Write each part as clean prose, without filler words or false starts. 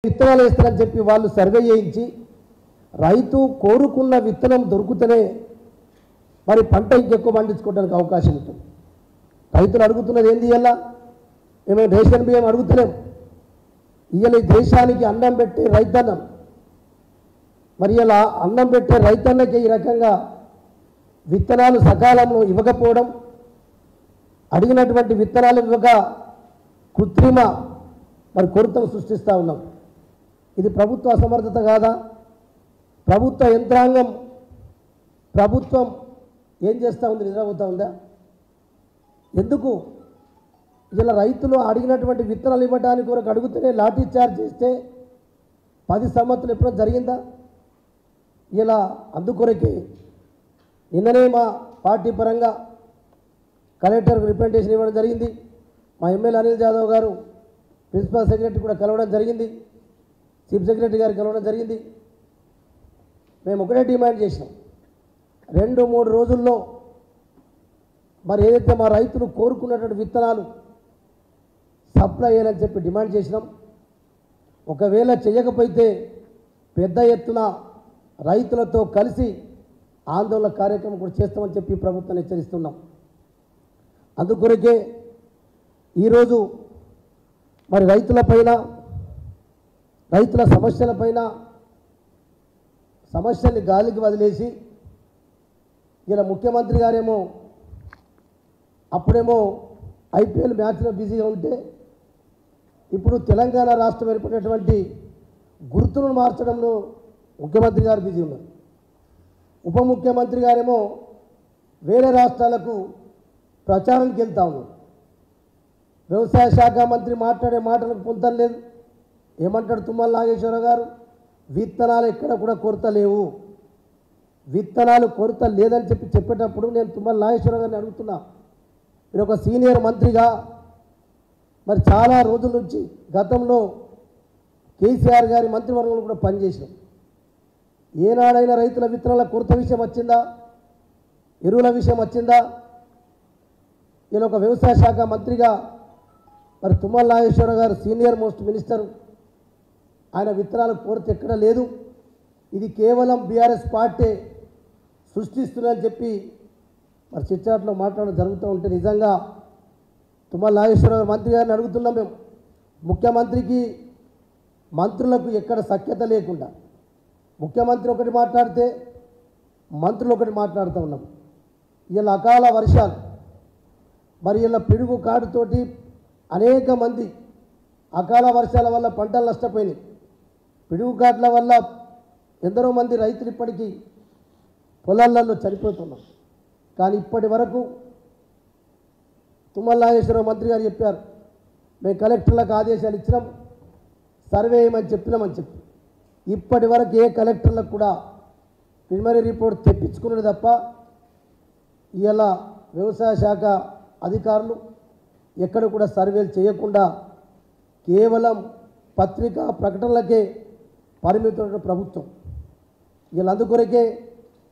విత్తనాలు వేస్తారని చెప్పి వాళ్ళు సర్వే చేయించి రైతు కోరుకున్న విత్తనం దొరుకుతనే మరి పంట ఇంకెక్కువ పండించుకోవడానికి అవకాశం ఉంటుంది. రైతులు అడుగుతున్నది ఏంది? ఇలా మేము రేషన్ బియ్యం అడుగుతలేం. ఇవాళ ఈ దేశానికి అన్నం పెట్టే రైతన్నం, మరి ఇలా అన్నం పెట్టే రైతన్నకి ఈ రకంగా విత్తనాలు సకాలంలో ఇవ్వకపోవడం, అడిగినటువంటి విత్తనాలు ఇవ్వక కృత్రిమ మరి కొరతను సృష్టిస్తూ ఉన్నాం. ఇది ప్రభుత్వ అసమర్థత కాదా? ప్రభుత్వ యంత్రాంగం, ప్రభుత్వం ఏం చేస్తూ ఉంది? నిద్రపోతూ ఉందా? ఎందుకు ఇలా రైతులు అడిగినటువంటి విత్తనాలు ఇవ్వడానికి కొరకు అడుగుతూనే లాఠీ చార్జ్ చేస్తే 10 సంవత్సరాలు ఎప్పుడో జరిగిందా? ఇలా అందుకొరకే నిన్ననే మా పార్టీ పరంగా కలెక్టర్కు రిప్రజెంటేషన్ ఇవ్వడం జరిగింది. మా ఎమ్మెల్యే అనిల్ జాదవ్ గారు ప్రిన్సిపల్ సెక్రటరీ కూడా కలవడం జరిగింది, చీఫ్ సెక్రటరీ గారు కలవడం జరిగింది. మేము ఒకటే డిమాండ్ చేసినాం, 2-3 రోజుల్లో మరి ఏదైతే మా రైతులు కోరుకున్నటువంటి విత్తనాలు సప్లై చేయాలని చెప్పి డిమాండ్ చేసినాం. ఒకవేళ చేయకపోతే పెద్ద ఎత్తున రైతులతో కలిసి ఆందోళన కార్యక్రమం కూడా చేస్తామని చెప్పి ప్రభుత్వాన్ని హెచ్చరిస్తున్నాం. అందుకొరకే ఈరోజు మరి రైతులపైన, రైతుల సమస్యలపైన సమస్యల్ని గాలికి వదిలేసి ఇలా ముఖ్యమంత్రి గారేమో అప్పుడేమో ఐపీఎల్ మ్యాచ్లో బిజీగా ఉంటే ఇప్పుడు తెలంగాణ రాష్ట్రం ఏర్పడినటువంటి గుర్తులను మార్చడంలో ముఖ్యమంత్రి గారు బిజీ ఉన్నారు. ఉప ముఖ్యమంత్రి గారేమో వేరే రాష్ట్రాలకు ప్రచారానికి వెళ్తా ఉన్నారు. వ్యవసాయ శాఖ మంత్రి మాట్లాడే మాటలకు పొంతం లేదు. ఏమంటాడు తుమ్మల నాగేశ్వరరావు గారు? విత్తనాలు ఎక్కడ కూడా కొరత లేవు, విత్తనాలు కొరత లేదని చెప్పేటప్పుడు నేను తుమ్మల నాగేశ్వరరావు గారిని అడుగుతున్నా, మీరు ఒక సీనియర్ మంత్రిగా మరి చాలా రోజుల నుంచి గతంలో కేసీఆర్ గారి మంత్రివర్గంలో కూడా పనిచేసినాం. ఏనాడైనా రైతుల విత్తనాల కొరత విషయం వచ్చిందా? ఎరువుల విషయం వచ్చిందా? ఇలా ఒక వ్యవసాయ శాఖ మంత్రిగా మరి తుమ్మల నాగేశ్వరరావు గారు సీనియర్ మోస్ట్ మినిస్టర్, ఆయన విత్తనాల కొరత ఎక్కడ లేదు, ఇది కేవలం బీఆర్ఎస్ పార్టీ సృష్టిస్తుందని చెప్పి మరి చిట్చాట్లో మాట్లాడడం జరుగుతూ ఉంటే నిజంగా తుమ్మల నాగేశ్వరరావు మంత్రి గారిని అడుగుతున్నాం మేము. ముఖ్యమంత్రికి మంత్రులకు ఎక్కడ సఖ్యత లేకుండా ముఖ్యమంత్రి ఒకటి మాట్లాడితే మంత్రులు ఒకటి మాట్లాడుతూ ఉన్నాం. ఇలా అకాల వర్షాలు, మరి ఇలా పిడుగు కాటుతోటి అనేక మంది అకాల వర్షాల వల్ల పంటలు నష్టపోయినాయి. పిడుగుకాట్ల వల్ల ఎందరో మంది రైతులు ఇప్పటికీ పొలాలలో చనిపోతున్నారు. కానీ ఇప్పటి వరకు తుమ్మల నాగేశ్వరరావు మంత్రి గారు చెప్పారు, మేము కలెక్టర్లకు ఆదేశాలు ఇచ్చినాం, సర్వే చేయమని చెప్పినామని చెప్పి ఇప్పటి వరకు ఏ కలెక్టర్లకు కూడా ప్రిలిమినరీ రిపోర్ట్ తెప్పించుకున్నది తప్ప ఇలా వ్యవసాయ శాఖ అధికారులు ఎక్కడ కూడా సర్వేలు చేయకుండా కేవలం పత్రికా ప్రకటనలకే పరిమితమైన ప్రభుత్వం. ఇలా అందుకొరకే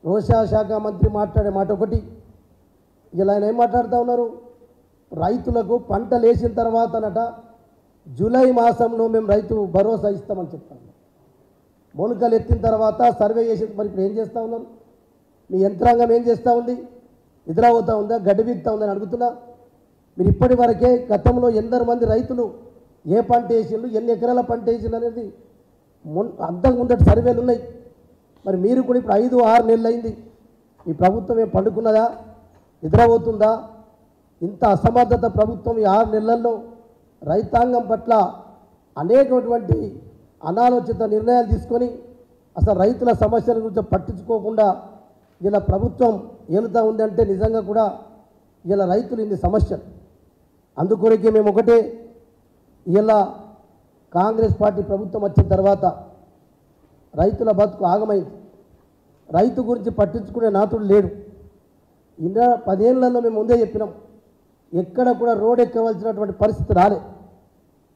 వ్యవసాయ శాఖ మంత్రి మాట్లాడే మాట ఒకటి, ఇలా ఆయన ఏం మాట్లాడుతూ ఉన్నారు? రైతులకు పంటలు వేసిన తర్వాతనట జూలై మాసంలో మేము రైతు భరోసా ఇస్తామని చెప్తాను. మొలకలు ఎత్తిన తర్వాత సర్వే చేసిన, మరి ఇప్పుడు ఏం చేస్తూ ఉన్నారు? మీ యంత్రాంగం ఏం చేస్తూ ఉంది? నిద్రపోతూ ఉందా? గడ్డి వీగుతూ ఉందని అడుగుతున్నా. మీరు ఇప్పటి వరకే గతంలో ఎందరు మంది రైతులు ఏ పంట వేసిండ్రు, ఎన్ని ఎకరాల పంట వేసిండ్రు అనేది అంతకు ముందటి సర్వేలు ఉన్నాయి. మరి మీరు కూడా ఇప్పుడు 5-6 నెలలు అయింది, ఈ ప్రభుత్వం ఏం పండుకున్నదా? నిద్రపోతుందా? ఇంత అసమర్థత ప్రభుత్వం ఈ 6 నెలల్లో రైతాంగం పట్ల అనేకటువంటి అనాలోచిత నిర్ణయాలు తీసుకొని అసలు రైతుల సమస్యల గురించి పట్టించుకోకుండా ఇలా ప్రభుత్వం ఏలుతూ ఉందంటే నిజంగా కూడా ఇలా రైతులు ఇన్ని సమస్యలు. అందుకొరకే మేము ఒకటే, ఇలా కాంగ్రెస్ పార్టీ ప్రభుత్వం వచ్చిన తర్వాత రైతుల బతుకు ఆగమైంది. రైతు గురించి పట్టించుకునే నాతుడు లేడు. 10 ఏళ్లలో మేము ముందే చెప్పినాం, ఎక్కడ కూడా రోడ్ ఎక్కవలసినటువంటి పరిస్థితి రాలే.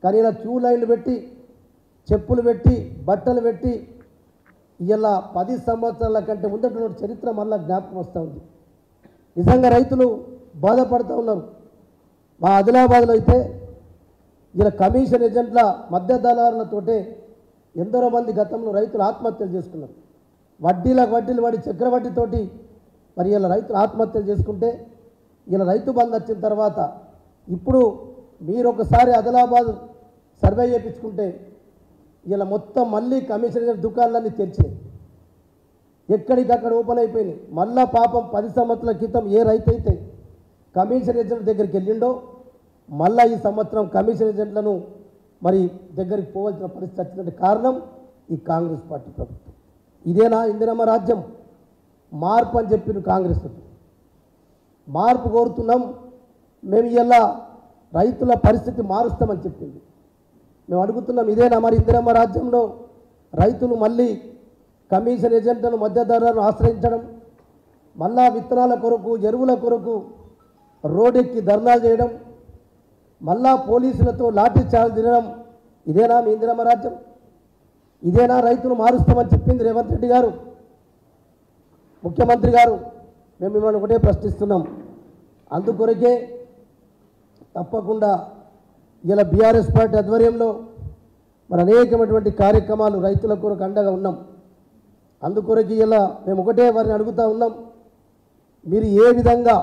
కానీ ఇలా క్యూ లైన్లు పెట్టి, చెప్పులు పెట్టి, బట్టలు పెట్టి ఇలా 10 సంవత్సరాల కంటే ముందటువంటి చరిత్ర మళ్ళీ జ్ఞాపకం వస్తూ ఉంది. నిజంగా రైతులు బాధపడుతూ ఉన్నారు. మా ఆదిలాబాద్లో అయితే ఇలా కమిషన్ ఏజెంట్ల మధ్య దళారులతోటే ఎందరో మంది గతంలో రైతులు ఆత్మహత్యలు చేసుకున్నారు. వడ్డీలకు వడ్డీలు పడి చక్రవడ్డీతోటి మరి ఇలా రైతులు ఆత్మహత్యలు చేసుకుంటే ఇలా రైతు బంధు వచ్చిన తర్వాత ఇప్పుడు మీరు ఒకసారి ఆదిలాబాద్ సర్వే చేయించుకుంటే ఇలా మొత్తం మళ్ళీ కమిషనర్ దుకాణాలన్నీ తెరిచినాయి, ఎక్కడికక్కడ ఓపెన్ అయిపోయినాయి. మళ్ళా పాపం 10 సంవత్సరాల క్రితం ఏ రైతు అయితే కమిషన్ ఏజెంట్ దగ్గరికి వెళ్ళిండో మళ్ళా ఈ సంవత్సరం కమిషన్ ఏజెంట్లను మరి దగ్గరికి పోవాల్సిన పరిస్థితి వచ్చినట్టు కారణం ఈ కాంగ్రెస్ పార్టీ ప్రభుత్వం. ఇదేనా ఇందిరమ్మ రాజ్యం? మార్పు అని చెప్పిన కాంగ్రెస్ మార్పు కోరుతున్నాం మేము, ఇలా రైతుల పరిస్థితి మారుస్తామని చెప్పింది. మేము అడుగుతున్నాం ఇదేనా మరి ఇందిరమ్మ రాజ్యంలో రైతులు మళ్ళీ కమిషన్ ఏజెంట్లను మధ్యధరలను ఆశ్రయించడం, మళ్ళా విత్తనాల కొరకు ఎరువుల కొరకు రోడ్డెక్కి ధర్నాలు చేయడం, మళ్ళా పోలీసులతో లాఠీ చార్జ్ తినడం, ఇదేనా మీ ఇందిరమ్మ రాజ్యం? ఇదేనా రైతులు మారుస్తామని చెప్పింది రేవంత్ రెడ్డి గారు, ముఖ్యమంత్రి గారు? మేము మిమ్మల్ని ఒకటే ప్రశ్నిస్తున్నాం. అందుకొరకే తప్పకుండా ఇలా బీఆర్ఎస్ పార్టీ ఆధ్వర్యంలో మరి అనేకమైనటువంటి కార్యక్రమాలు రైతుల కొరకు అండగా ఉన్నాం. అందుకొరకు ఇలా మేము ఒకటే వారిని అడుగుతూ ఉన్నాం, మీరు ఏ విధంగా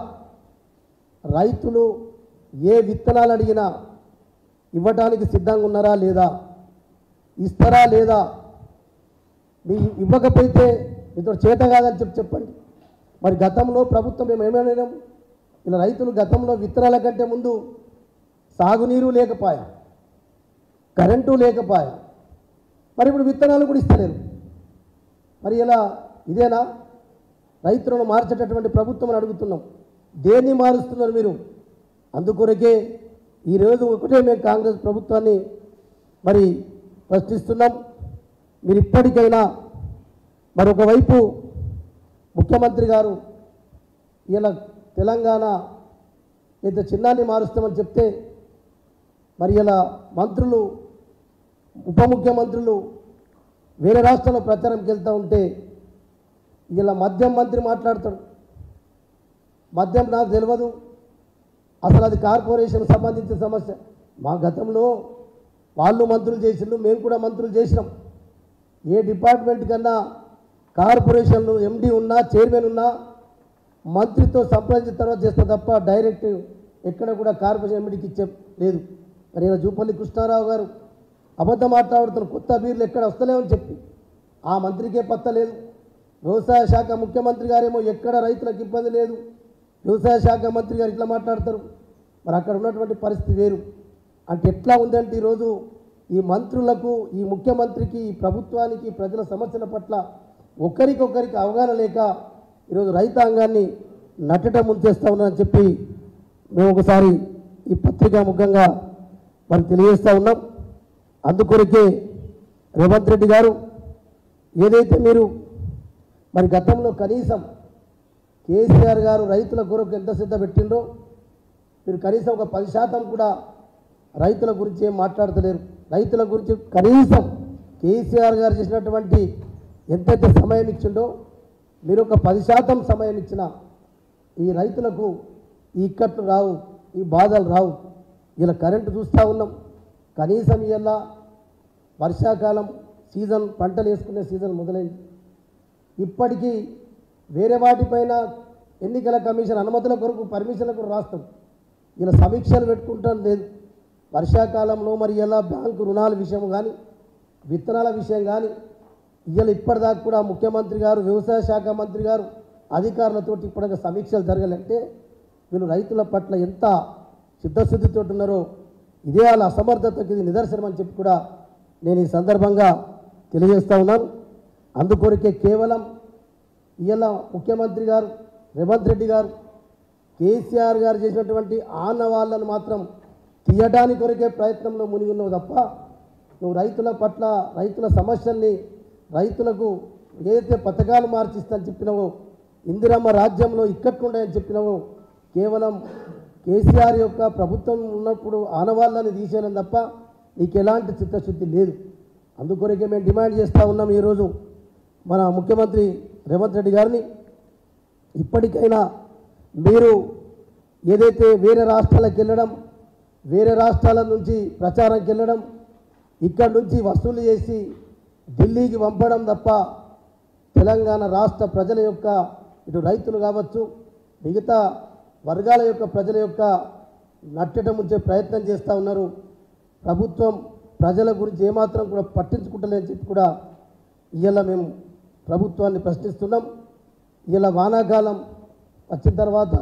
రైతులు ఏ విత్తనాలు అడిగినా ఇవ్వడానికి సిద్ధంగా ఉన్నారా లేదా, ఇస్తారా లేదా? మీ ఇవ్వకపోతే మీతో చేత కాదని చెప్పండి. మరి గతంలో ప్రభుత్వం మేము ఏమైనా ఇలా రైతులు గతంలో విత్తనాల కంటే ముందు సాగునీరు లేకపోయా, కరెంటు లేకపోయా, మరి ఇప్పుడు విత్తనాలు కూడా ఇస్తలేరు. మరి ఇలా ఇదేనా రైతులను మార్చేటటువంటి ప్రభుత్వం అని అడుగుతున్నాం. దేన్ని మారుస్తున్నారు మీరు? అందుకొరకే ఈరోజు ఒకటే మేము కాంగ్రెస్ ప్రభుత్వాన్ని మరి ప్రశ్నిస్తున్నాం. మీరు ఇప్పటికైనా మరొకవైపు ముఖ్యమంత్రి గారు ఇలా తెలంగాణ ఏదో చిన్నాన్ని మారుస్తామని చెప్తే మరి ఇలా మంత్రులు ఉప ముఖ్యమంత్రులు వేరే రాష్ట్రంలో ప్రచారంకి వెళ్తూ ఉంటే ఇలా మద్యం మంత్రి మాట్లాడతాడు. మద్యం నాకు తెలియదు, అసలు అది కార్పొరేషన్ సంబంధించిన సమస్య. మా గతంలో వాళ్ళు మంత్రులు చేసిండ్రు, మేము కూడా మంత్రులు చేసినాం. ఏ డిపార్ట్మెంట్ కన్నా కార్పొరేషన్లు ఎండీ ఉన్నా చైర్మన్ ఉన్నా మంత్రితో సంప్రదించిన తర్వాత చేస్తే తప్ప డైరెక్ట్ ఎక్కడ కూడా కార్పొరేషన్ ఎండీకి ఇచ్చే లేదు. మరి ఇలా జూపల్లి కృష్ణారావు గారు అబద్ధం మాట్లాడుతున్న కొత్త బీర్లు ఎక్కడ వస్తలేమని చెప్పి ఆ మంత్రికే పత్తలేదు. వ్యవసాయ శాఖ ముఖ్యమంత్రి గారేమో ఎక్కడ రైతులకు ఇబ్బంది లేదు, వ్యవసాయ శాఖ మంత్రి గారు ఇట్లా మాట్లాడతారు. మరి అక్కడ ఉన్నటువంటి పరిస్థితి వేరు. అంటే ఎట్లా ఉందంటే ఈరోజు ఈ మంత్రులకు, ఈ ముఖ్యమంత్రికి, ఈ ప్రభుత్వానికి ప్రజల సమస్యల పట్ల ఒకరికొకరికి అవగాహన లేక ఈరోజు రైతాంగాన్ని నట్టట ముంచేస్తూ ఉన్నారని చెప్పి మేము ఒకసారి ఈ పత్రికా ముఖంగా మరి తెలియజేస్తూ ఉన్నాం. అందుకొరకే రేవంత్ రెడ్డి గారు ఏదైతే మీరు మరి గతంలో కనీసం కేసీఆర్ గారు రైతుల కొరకు ఎంత శ్రద్ధ పెట్టిండో మీరు కనీసం ఒక 10% కూడా రైతుల గురించి ఏం మాట్లాడతలేరు. రైతుల గురించి కనీసం కేసీఆర్ గారు చేసినటువంటి ఎంతైతే సమయం ఇచ్చిండో మీరు ఒక 10% సమయం ఇచ్చినా ఈ రైతులకు ఈ ఇక్కట్లు రావు, ఈ బాధలు రావు. ఇలా కరెంటు చూస్తూ ఉన్నాం. కనీసం ఇలా వర్షాకాలం సీజన్ పంటలు వేసుకునే సీజన్ మొదలైంది. ఇప్పటికీ వేరే వాటిపైన ఎన్నికల కమిషన్ అనుమతుల కొరకు పర్మిషన్ల కొరకు రాస్తాం. ఇలా సమీక్షలు పెట్టుకుంటాం లేదు. వర్షాకాలంలో మరి ఇలా బ్యాంకు రుణాల విషయం కానీ విత్తనాల విషయం కానీ ఇలా ఇప్పటిదాకా కూడా ముఖ్యమంత్రి గారు, వ్యవసాయ శాఖ మంత్రి గారు అధికారులతో ఇప్పటికే సమీక్షలు జరగాలంటే వీళ్ళు రైతుల పట్ల ఎంత చిత్తశుద్ధితో ఉన్నారో ఇదే వాళ్ళ అసమర్థతకి ఇది నిదర్శనం అని చెప్పి కూడా నేను ఈ సందర్భంగా తెలియజేస్తూ ఉన్నాను. అందుకొరకే కేవలం ఇలా ముఖ్యమంత్రి గారు రేవంత్ రెడ్డి గారు కేసీఆర్ గారు చేసినటువంటి ఆనవాళ్ళను మాత్రం తీయడానికి కొరకే ప్రయత్నంలో మునిగి ఉన్నావు తప్ప నువ్వు రైతుల పట్ల, రైతుల సమస్యల్ని, రైతులకు ఏదైతే పథకాలు మార్చిస్తానని చెప్పినావో, ఇందిరమ్మ రాజ్యంలో ఇక్కట్లుంటాయని చెప్పినావో, కేవలం కేసీఆర్ యొక్క ప్రభుత్వం ఉన్నప్పుడు ఆనవాళ్ళని తీసేయడం తప్ప నీకు ఎలాంటి చిత్తశుద్ధి లేదు. అందుకొరకే మేము డిమాండ్ చేస్తూ ఉన్నాం ఈరోజు మన ముఖ్యమంత్రి రేవంత్ రెడ్డి గారిని, ఇప్పటికైనా మీరు ఏదైతే వేరే రాష్ట్రాలకు వెళ్ళడం, వేరే రాష్ట్రాల నుంచి ప్రచారంకి వెళ్ళడం, ఇక్కడి నుంచి వసూలు చేసి ఢిల్లీకి పంపడం తప్ప తెలంగాణ రాష్ట్ర ప్రజల యొక్క ఇటు రైతులు కావచ్చు మిగతా వర్గాల యొక్క ప్రజల యొక్క నట్టట ముంచే ప్రయత్నం చేస్తూ ఉన్నారు. ప్రభుత్వం ప్రజల గురించి ఏమాత్రం కూడా పట్టించుకుంటలేని చెప్పి కూడా ఇవాళ మేము ప్రభుత్వాన్ని ప్రశ్నిస్తున్నాం. ఇలా వానాకాలం వచ్చిన తర్వాత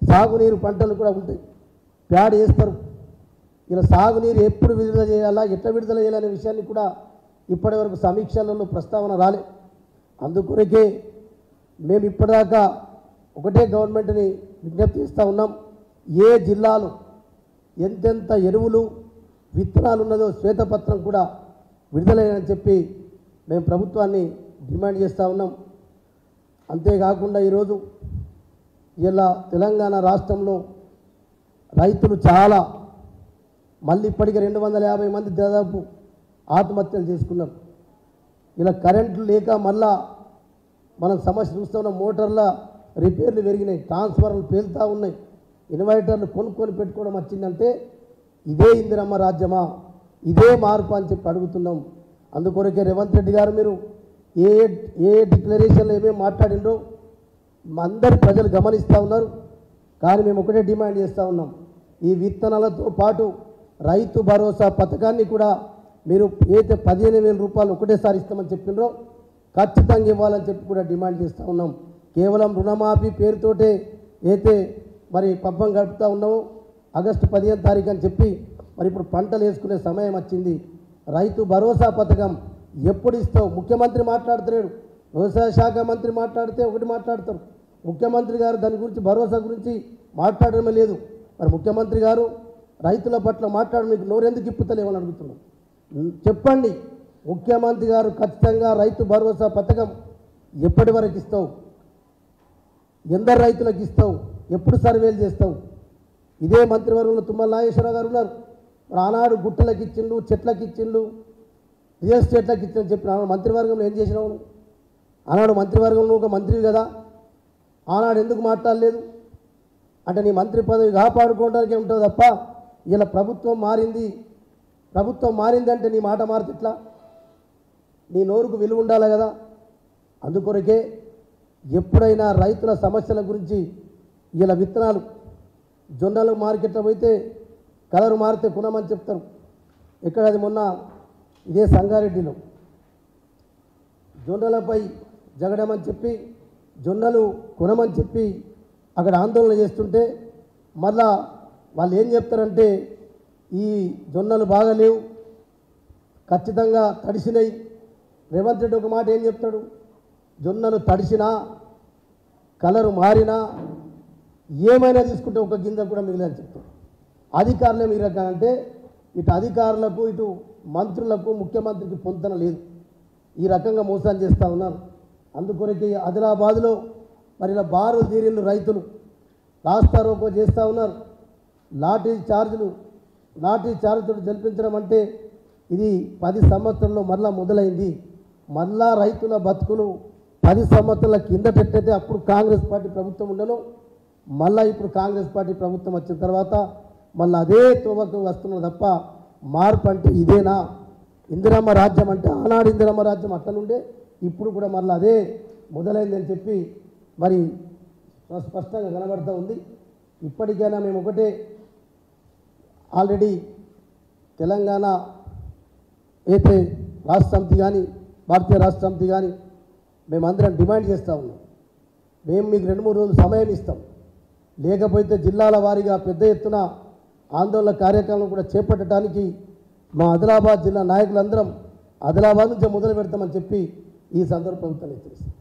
సాగునీరు పంటలు కూడా ఉంటాయి, ప్యాడ్ వేస్తారు. ఇలా సాగునీరు ఎప్పుడు విడుదల చేయాలా, ఎట్లా విడుదల చేయాలనే విషయాన్ని కూడా ఇప్పటి వరకు సమీక్షలలో ప్రస్తావన రాలే. అందుకొరకే మేము ఇప్పటిదాకా ఒకటే గవర్నమెంట్ని విజ్ఞప్తి చేస్తూ ఉన్నాం, ఏ జిల్లాలో ఎంతెంత ఎరువులు విత్తనాలు ఉన్నదో శ్వేతపత్రం కూడా విడుదలయ్యని చెప్పి మేము ప్రభుత్వాన్ని డిమాండ్ చేస్తూ ఉన్నాం. అంతేకాకుండా ఈరోజు ఇలా తెలంగాణ రాష్ట్రంలో రైతులు చాలా మళ్ళీ ఇప్పటికీ 250 మంది దాదాపు ఆత్మహత్యలు చేసుకున్నారు. ఇలా కరెంట్లు లేక మళ్ళా మనం సమస్య చూస్తున్న మోటార్ల రిపేర్లు పెరిగినాయి, ట్రాన్స్ఫార్మర్లు పేలుతూ ఉన్నాయి, ఇన్వర్టర్లు కొనుక్కొని పెట్టుకోవడం వచ్చిందంటే ఇదే ఇందిరమ్మ రాజ్యమా, ఇదే మార్పు అని చెప్పి అడుగుతున్నాం. అందుకొరకే రేవంత్ రెడ్డి గారు మీరు ఏ డిక్లరేషన్లో ఏమేమి మాట్లాడినో అందరి ప్రజలు గమనిస్తూ ఉన్నారు. కానీ మేము ఒకటే డిమాండ్ చేస్తూ ఉన్నాం, ఈ విత్తనాలతో పాటు రైతు భరోసా పథకాన్ని కూడా మీరు అయితే 15,000 రూపాయలు ఒకటేసారి ఇస్తామని చెప్పినరో ఖచ్చితంగా ఇవ్వాలని చెప్పి కూడా డిమాండ్ చేస్తూ ఉన్నాం. కేవలం రుణమాఫీ పేరుతోటే అయితే మరి పబ్బం గడుపుతూ ఉన్నాము. ఆగస్టు 15వ తారీఖు అని చెప్పి మరి ఇప్పుడు పంటలు వేసుకునే సమయం వచ్చింది. రైతు భరోసా పథకం ఎప్పుడు ఇస్తావు? ముఖ్యమంత్రి మాట్లాడుతున్నాడు, వ్యవసాయ శాఖ మంత్రి మాట్లాడితే ఒకటి మాట్లాడతారు, ముఖ్యమంత్రి గారు దాని గురించి భరోసా గురించి మాట్లాడడమే లేదు. మరి ముఖ్యమంత్రి గారు రైతుల పట్ల మాట్లాడు, మీకు నోరెందుకు ఇప్పుతలేమని అడుగుతున్నాం. చెప్పండి, ముఖ్యమంత్రి గారు ఖచ్చితంగా రైతు భరోసా పథకం ఎప్పటి వరకు ఇస్తావు? ఎందరు రైతులకు ఇస్తావు? ఎప్పుడు సర్వేలు చేస్తావు? ఇదే మంత్రివర్గంలో తుమ్మల నాగేశ్వరరావు గారు ఉన్నారు. మరి ఆనాడు గుట్టలకు ఇచ్చిండు, చెట్లకు ఇచ్చిండు, రియల్ ఎస్టేట్లకు ఇచ్చిండు చెప్పిన మంత్రివర్గంలో ఏం చేసినావు? ఆనాడు మంత్రివర్గంలో ఒక మంత్రివి కదా, ఆనాడు ఎందుకు మాట్లాడలేదు? అంటే నీ మంత్రి పదవి కాపాడుకోవడానికి ఉంటుంది తప్ప ఇలా ప్రభుత్వం మారిందంటే నీ మాట మారితే ఎట్లా? నీ నోరుకు విలువ ఉండాలి కదా. అందుకొరకే ఎప్పుడైనా రైతుల సమస్యల గురించి ఇలా విత్తనాలు జొన్నలు మార్కెట్లో పోతే కలర్ మారితే కొనమని చెప్తారు. ఇక్కడ అది మొన్న ఇదే సంగారెడ్డిలో జొన్నలపై జగడమని చెప్పి జొన్నలు కొనమని చెప్పి అక్కడ ఆందోళన చేస్తుంటే మళ్ళా వాళ్ళు ఏం చెప్తారంటే ఈ జొన్నలు బాగలేవు, ఖచ్చితంగా తడిసినాయి. రేవంత్ రెడ్డి ఒక మాట ఏం చెప్తాడు, జొన్నలు తడిసినా కలరు మారినా ఏమైనా తీసుకుంటే ఒక గింజ కూడా మిగిలిన చెప్తాడు. అధికారులే మీ రకంగా అంటే ఇటు అధికారులకు ఇటు మంత్రులకు ముఖ్యమంత్రికి పొంతన లేదు, ఈ రకంగా మోసం చేస్తూ ఉన్నారు. అందుకొరకే ఆదిలాబాద్లో మరి ఇలా బారులు తీరిన రైతులు రాస్తా రోకో చేస్తూ ఉన్నారు. లాఠీ చార్జీతో జరిపించడం అంటే ఇది 10 సంవత్సరంలో మళ్ళా మొదలైంది. మళ్ళా రైతుల బతుకులు 10 సంవత్సరాల కిందటెట్టయితే అప్పుడు కాంగ్రెస్ పార్టీ ప్రభుత్వం ఉండను, మళ్ళీ ఇప్పుడు కాంగ్రెస్ పార్టీ ప్రభుత్వం వచ్చిన తర్వాత మళ్ళీ అదే తోవకు వస్తున్నది తప్ప మార్పు అంటే ఇదేనా? ఇందిరమ్మ రాజ్యం అంటే ఆనాడు ఇందిరమ్మ రాజ్యం అట్లనుండే ఇప్పుడు కూడా మళ్ళీ అదే మొదలైందని చెప్పి మరి స్పష్టంగా కనబడుతూ ఉంది. ఇప్పటికైనా మేము ఒకటే, ఆల్రెడీ తెలంగాణ అయితే రాష్ట్ర సమితి కానీ భారతీయ రాష్ట్ర సమితి కానీ మేమందరం డిమాండ్ చేస్తూ ఉన్నాం, మేము మీకు 2-3 రోజులు సమయం ఇస్తాం, లేకపోతే జిల్లాల వారీగా పెద్ద ఎత్తున ఆందోళన కార్యక్రమం కూడా చేపట్టడానికి మా ఆదిలాబాద్ జిల్లా నాయకులందరం ఆదిలాబాద్ నుంచి మొదలు పెడతామని చెప్పి ఈ సందర్భంగా తెలియజేస్తాం.